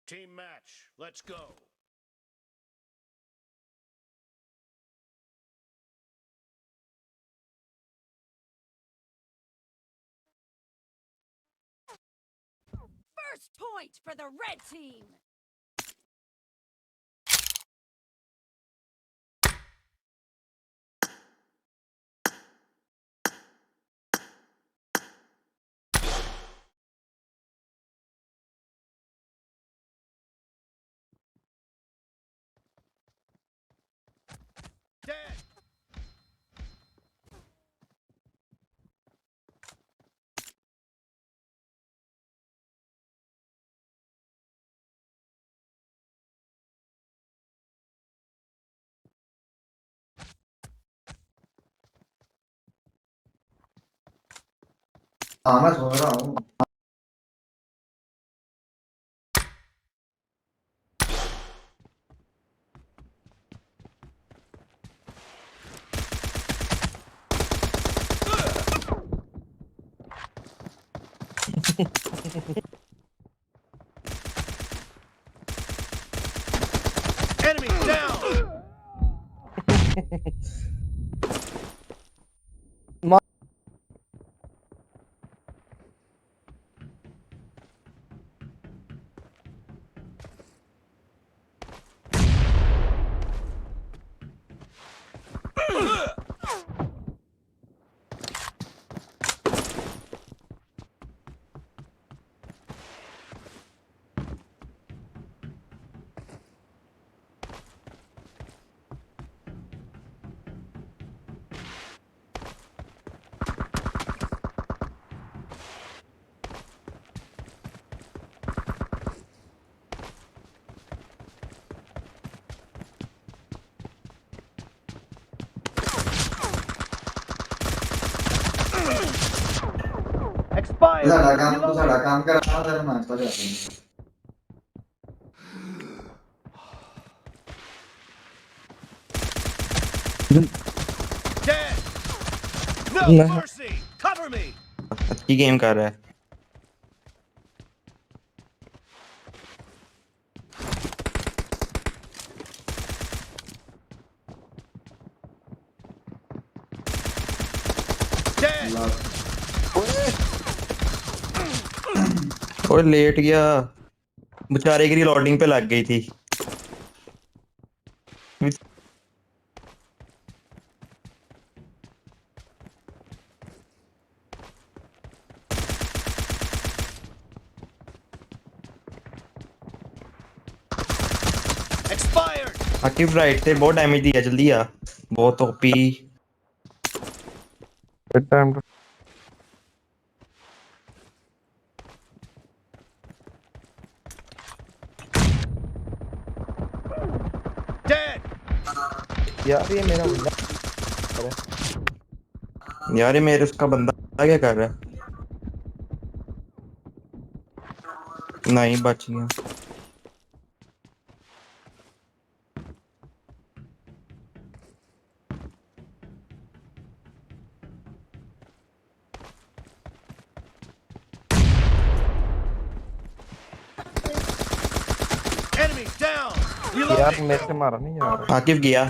Team match, let's go. First point for the red team! Dead! हाँ मैं सोच रहा हूँ Enemy down! Expired! साडा काम करा जरा नाश्ता करते हैं Dead! No mercy! Cover me! अच्छी गेम कर रहा है Dead! और लेट गया बेचारे की रिलोडिंग पे लग गई थी Expired! आकिब राइट से बहुत डैमेज दिया जल्दी आ बहुत ओपी टाइम Dead! यार ये मेरा बंदा यार ये मेरे उसका बंदा क्या कर रहा है नहीं बच गया Enemy down! यार Reloading! मेरे से मारा नहीं जा रहा आकिब गया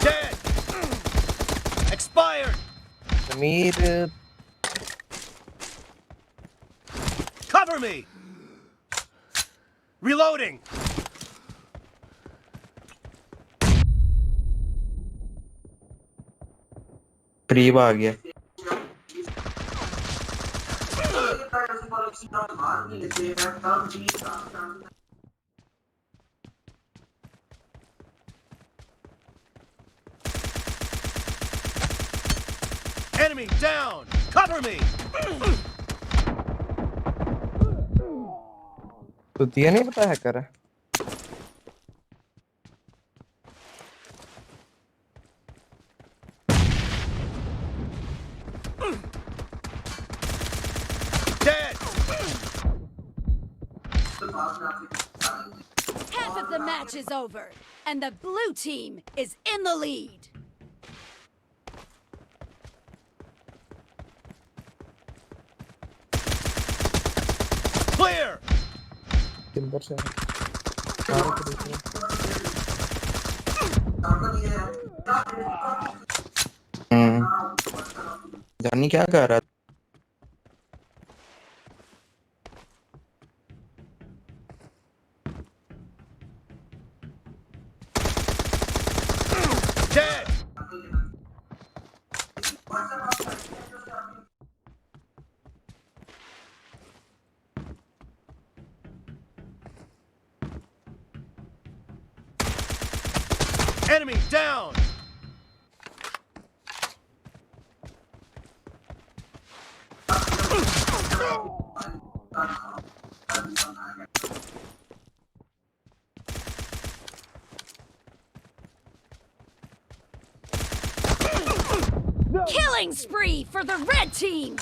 Dead! Expired! Sameer Cover me! Reloading! करीब आ गया Enemy down! Cover me! तो दिया नहीं पता है कर Dead! Half of the match is over, and the blue team is in the lead. Clear! किधर से कार को देख रहे जानी क्या कर रहा Dead! Enemy down! Killing spree for the red team!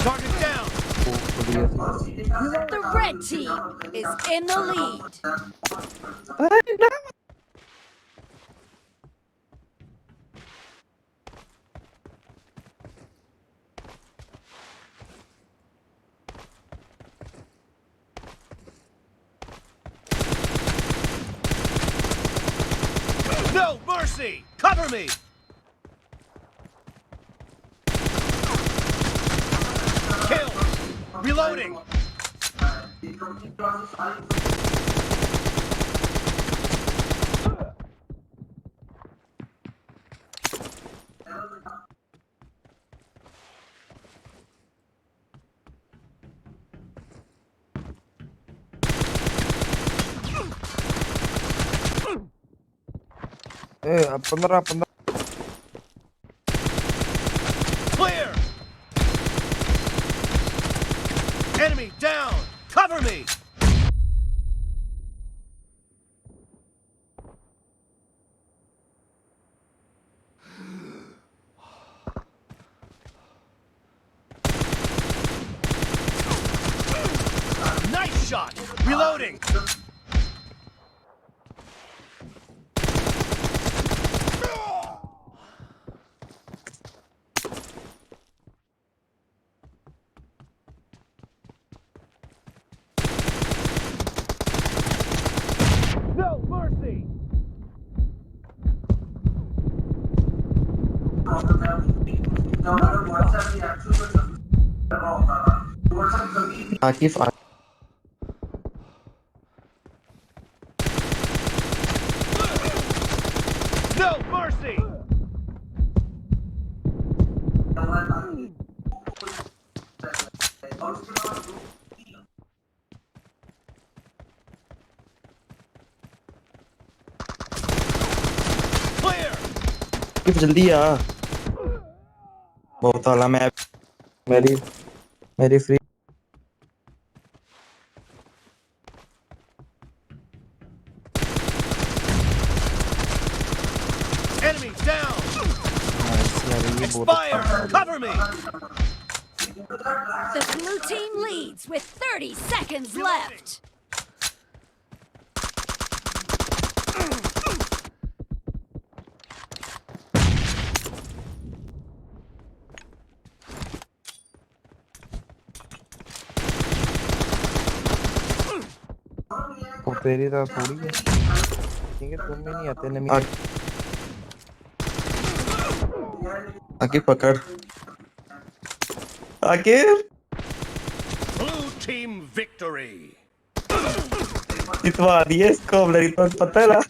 Target down! The red team is in the lead. No mercy! Cover me! Kill! Reloading! A 15 Clear! Enemy down! Cover me! Nice shot! Reloading! No mercy! Akif No mercy! Clear! Akif जल्दी आ बहुत आला मैं मेरी free Enemy down! ये बहुत Expire! Cover me! The blue team leads with 30 seconds left. वो तेरी तो थोड़ी है ठीक है तुम भी नहीं आते नमी आकिफ पकड़ आके Blue team victory. जितवा दिए इसको ब्लरी तो पता है ना